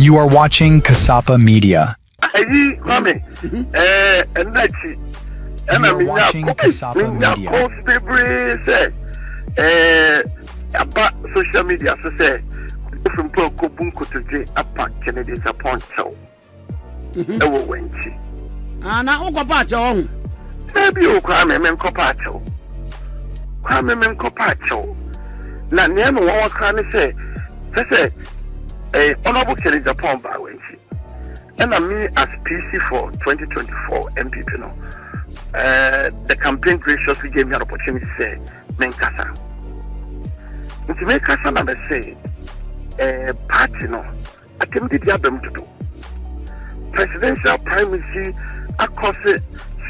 You are watching Kasapa Media. You are watching Kasapa Media. About social media, so say, from Poko Bunko to Apa Kennedy upon so. Ewo wenchi. Na ukopacho. Maybe you kwame men kopacho. Kwame men kopacho. Na nemo wa kwame say honorable Kennedy upon ba wenchi. And me as PC for 2024 MPP no. The campaign graciously gave me an opportunity to say menkasa. Nti menkasa na me say party no attempted yabem to do. Presidential primacy across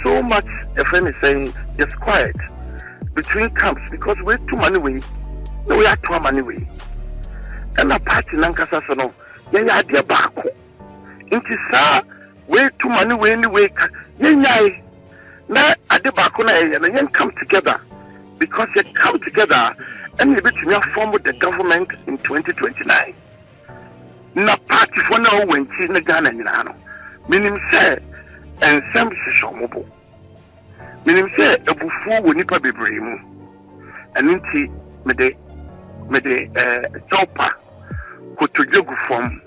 so much a friend is saying just quiet between camps because we're too money way. No, we are too money way. And a party nankasa so no, yeah idea bako. Inti sa we're too money way anyway. Yeah, na ade bako na yen come together because they come together and you bet me form the government in 2029. Na party for now when she na Ghana nyina. Minim say ensem sishomobo. Minim say ebufu woni pa bebree mu. Aninti me de chopa kotojogu form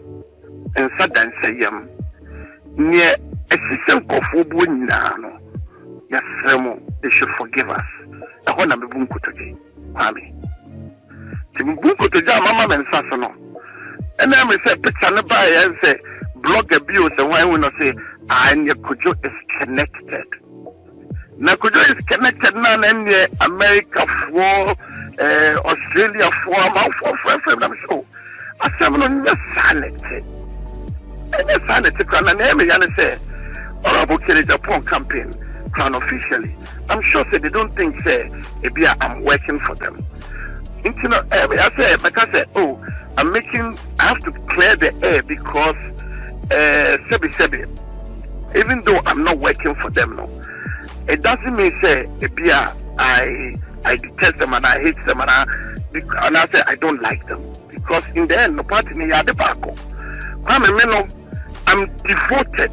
ensa danseyam. Ne esisen kofo bo nyina no. Yasremo they should forgive us. I want to be bunkotoji. Mami. Bunkotoji mama mensa no. And then we say picture na buy and say blog abuse and why we not say and Kujo is connected. Na Kujo is connected now and America for Australia for my for them so. I say no sanity. And the sanity can and say honorable Kennedy Japan campaign crown officially. I'm sure say they don't think say I'm working for them. I say oh I have to clear the air because sebi. Even though I'm not working for them, no, it doesn't mean say I detest them and I hate them and I say I don't like them because in the end, no party me the bako. I'm devoted,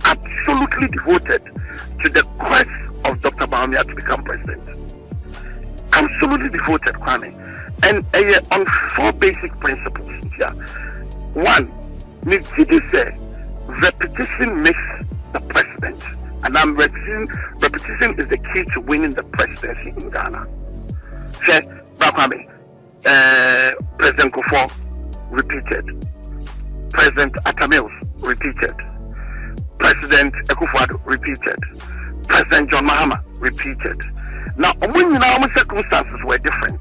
absolutely devoted to the quest of Dr. Bawumia to become president. Absolutely devoted, Kwame. And on 4 basic principles. Yeah. 1, Nijidi say repetition makes the president. And repetition is the key to winning the presidency in Ghana. Say, Kwame, President Kufuor repeated. President Atamils repeated. President Akufo-Addo repeated. President John Mahama repeated. Now, our circumstances were different.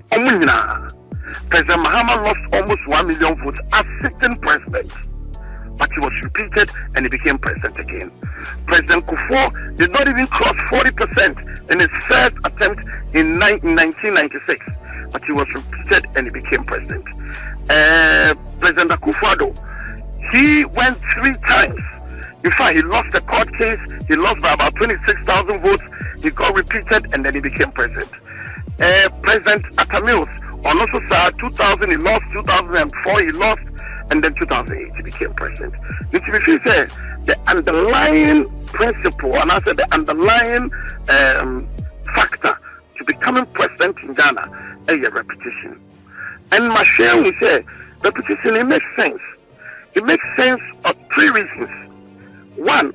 President Mahama lost almost 1 million votes as sitting president, but he was repeated and he became president again. President Kufuor did not even cross 40% in his first attempt in 1996, but he was repeated and he became president. President Akufo-Addo, he went 3 times. In fact, he lost the court case. He lost by about 26,000 votes. He got repeated and then he became president. President Atamils, on also 2000 he lost, 2004 he lost, and then 2008 he became president. If you say the underlying principle, and I said the underlying factor to becoming president in Ghana is a repetition. And Michelle will say repetition, it makes sense. It makes sense of 3 reasons. 1,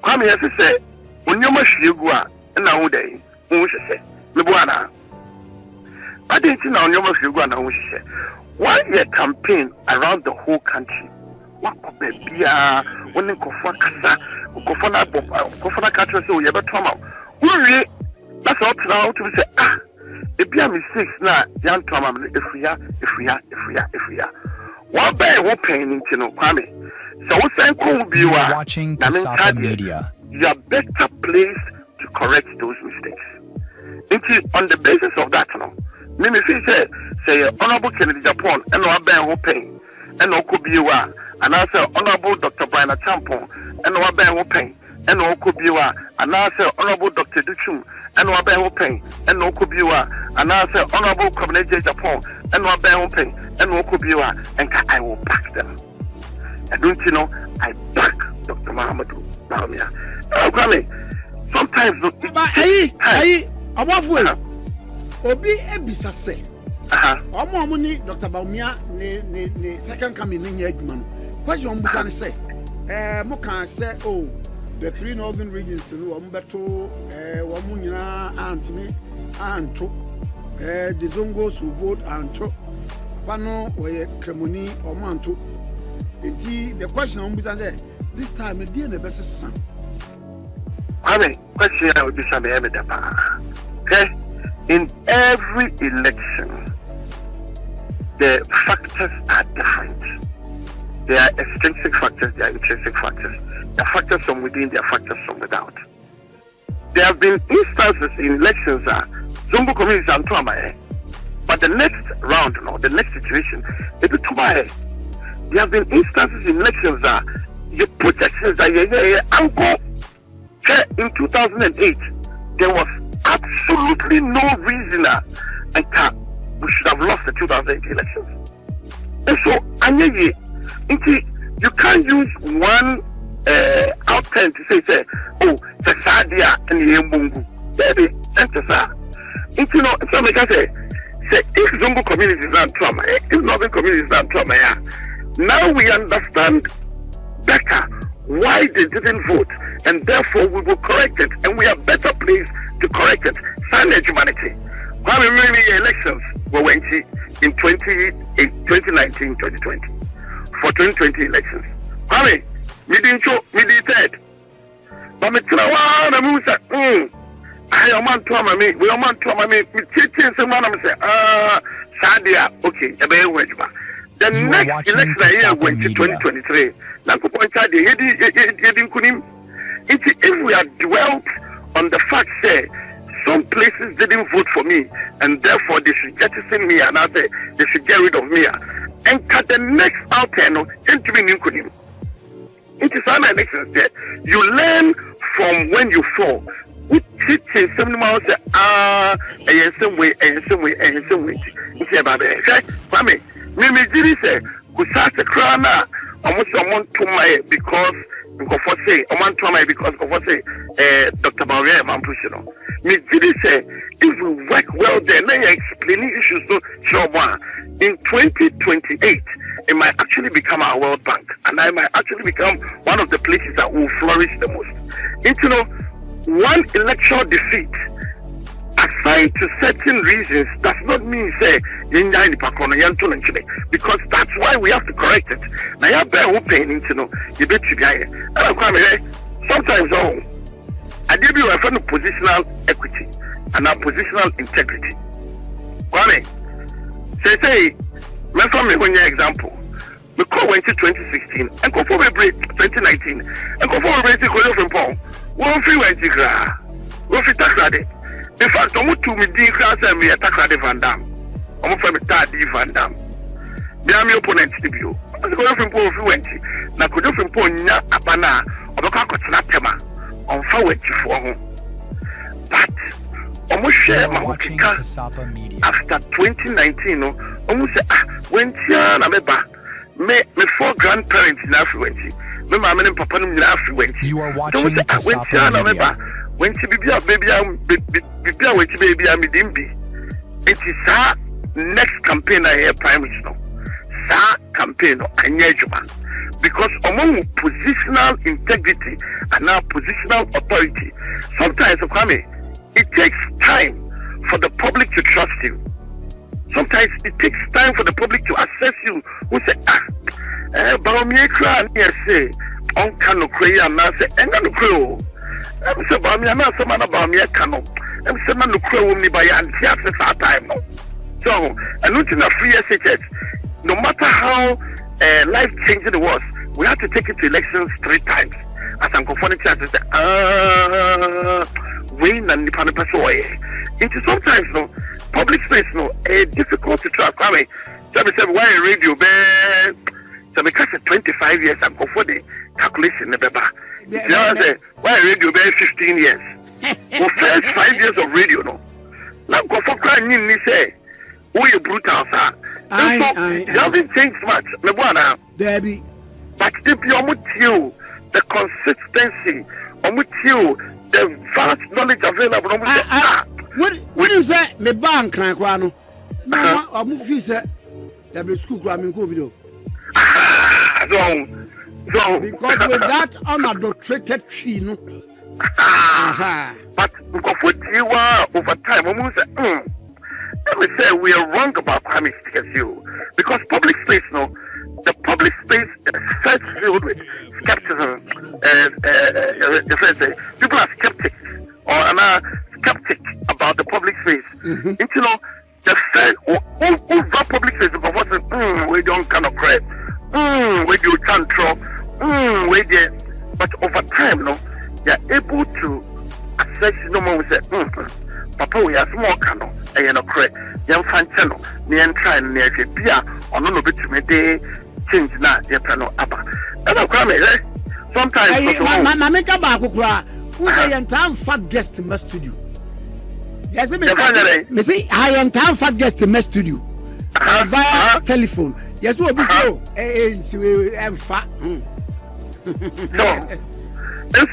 Kwame has to say, when you must you go and now day, who should say, Lubuana. I didn't know you must you go and who should say. 1 year campaign around the whole country. What could be when you go for Kasa, Kofana country, so you ever come out. That's all now to say, it be a mistake now, young Tom, if we are. What by what pain into no Kwame. So what's that cool be watching Kasapa Media? You are better placed to correct those mistakes. On the basis of that, no, Mimi say Honorable Kennedy Japan and no bear who pain and no could be and I say Honorable Dr. Brian Champon and no bear who pain and no could be and I say Honorable Dr. Duchum and no bear who pain and no could be and I say Honorable Community Japan and no bear who pain and no could be and I will back them. I don't I back Dr. Mahamadou Bawumia. Sometimes no. Hey, above Obi ebisa say. Omo ni Dr. Bawumia ne second coming in adwuma no. Question mbusa ne say. Mo kan say oh the three northern regions no ombeto wo nyina antimi anto the Zongos will vote anto pano we kremoni omanto. The question mbusa say this time the dey na best san. Question I would be some okay? In every election, the factors are different. There are extrinsic factors, there are intrinsic factors. There are factors from within, there are factors from without. There have been instances in elections that Zongo communities are Tuamae, but the next round, the next situation, it is Tuamae. There have been instances in elections that your projections are uncle. In 2008, there was absolutely no reason we should have lost the 2008 elections. And so, you can't use one outcome to say, oh, the Sadia and the Mbungu. Baby, and the Sa. So I can say, if Zongo community is not trauma, if Northern community is not trauma, now we understand better why they didn't vote, and therefore we will correct it, and we are better placed to correct it. Silent humanity. When we many elections were went in 2019, 2020 for 2020 elections. Kwame, me didn't show, me did that. But me tell you, me say, I am man to me, we are man to me. Me teaching someone, I say, Sadia, okay, the next election year went to 2023. If we had dwelt on the fact that some places didn't vote for me and therefore they should jettison me and they should get rid of me, and cut the next outturn into me Ninkunim. It is an election there. You learn from when you fall. We teach some say and some way. It's about it. Me did say Kusasa Krana. Almost someone to my because say Dr. Bawumia Mampushino. Me did say if we work well then I explain issues so sure one. In 2028 it might actually become our World Bank and I might actually become one of the places that will flourish the most. One electoral defeat aside to certain reasons does not mean say because that's why we have to correct it. Now you bear pain you bet to be sometimes I give you a friend of positional equity and a positional integrity. Kwame, say me from me one example. We call went to 2016 and go for a break 2019 and go for a break to from Paul. One free went to gra. One free tax. In fact, I'm to me D class and me attack Van Dam. I'm from Tadi Van Dam. They are my opponents to you. I go from Paul Fluency. Now could you from Ponya Apana or the Kakotana on forward for home. But almost share my after 2019, almost when Tiana Meba, me four grandparents in Affluency, me mamma and papa in Affluency. You are watching Kasapa Media. When she be a baby, I'm Dimbi. It is our next campaign I hear Prime Minister. Sa campaign Anyajuma. Because among positional integrity and now positional authority, sometimes it takes time for the public to trust you. Sometimes it takes time for the public to assess you. Who say, Bawumia Kran, yes, say, on Kano Kray, and I say, and no crow. I'm saying, Bawumia, not some man about me, Kano. I'm saying, no crow, me by and theater at time. So, and not in a free SHS, no matter how life changing it was, we had to take it to elections 3 times. As I'm confronting chances, win and the Panapasoy. It is sometimes public space difficult to track. I mean, so I said, why radio band? So because 25 years, I'm confronting calculation never back. Why radio band 15 years? For first 5 years of radio, no. Now go for crying in say, who you brutal, sir. It hasn't changed much. Debbie. But if you the consistency, the vast knowledge available, what is that? The bank, no, I'm fees. The school gramming video. Because with that unadulterated tree, no. But what you are over time, let me say we are wrong about crime against you. Because public space, no, the public space is first filled with skepticism. People are skeptics or are skeptic about the public space. And you know, the first over public space because we don't kind of credit. We do control. But over time, no, they are able to assess no more. Say, Papa, we are small canoe, and you know, correct. Young fan channel, near trying near the beer, or no bit to me, they change now, your piano abba. And I'm coming, sometimes I make a back who I am time fat guest in my studio. Yes, me say I am time fat guest in my studio via telephone. Yes, we'll be so. I'm fat. No. The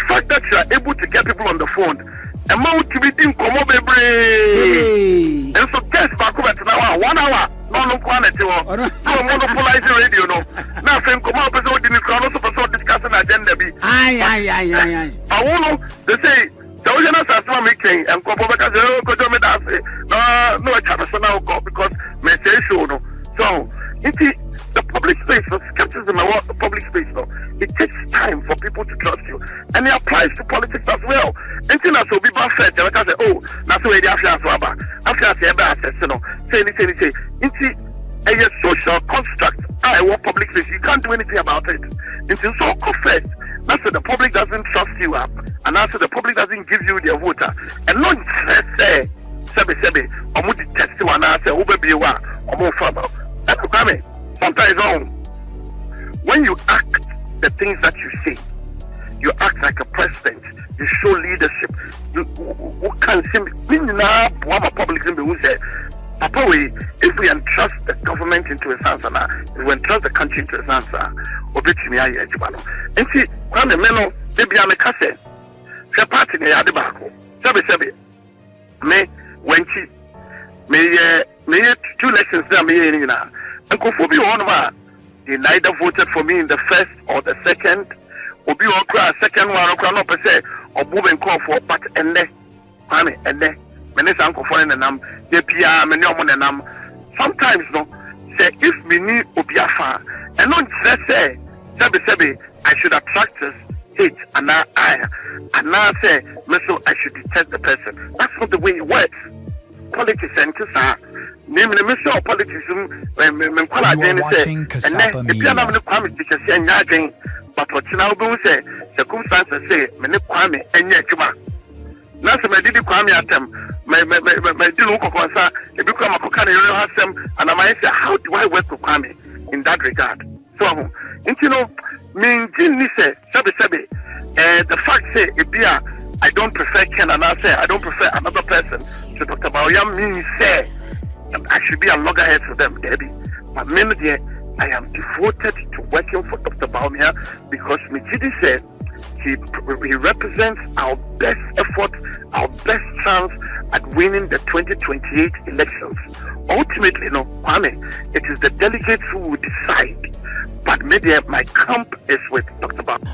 fact that you are able to get people on the phone, amount to be in and so guess back over to now 1 hour, no quality or monopolize the radio. No, nothing come up with the crowd also discussing agenda. Aye. I want to say. The original as making and go because no traditional because message show no. So the public space, the skepticism about the public space, no, it takes time for people to trust you, and it applies to politics as well. Until I so be bad fair, like I say, oh, that's the way the after access, you know, say, into a social construct. I want public space. You can't do anything about it. Until so confessed. That's why the public doesn't trust you up, and also the public doesn't give you their voter. And not just say, or would test you and I say, baby, you are, or more further. That's coming. Sometimes, when you act the things that you say, you act like a president, you show leadership. You can see me now, public who say, Papa, if we entrust the government into his hands, if we entrust the country into his hands, obetumi aye adwuma enti kwame meno de bia me kase hwe party ne yade baako sebe me wenchi me 2 elections that me yin na nkofo bi won ma they neither voted for me in the first or the second obi o kra second one kra no pese obu ben call for but enne kwame enne me ne san nkofo ne nam de pia me ne omo ne nam sometimes no say if me ni obi afa and not say, I should attract this hate, and now I say, I should detect the person. That's not the way it works. Politics and name the mission of politics. You are watching Kasapa Media. But what you now do say, circumstances say, Kwame, and yet you are. Nasa me didi kwame atem me didi uko kwanza ebi kwa makokana yoro hasem and I say how do I work with Kwame in that regard. So you know me ni say sebe the fact say ebia I don't prefer Ken and I say I don't prefer another person to Dr. Bawumia means say I should be a loggerhead for them, Debbie. But me there I am devoted to working for Dr. Bawumia because me didi said he represents our best effort, our best chance at winning the 2028 elections. Ultimately, no, Kwame, it is the delegates who will decide. But maybe my camp is with Dr. Bawumia.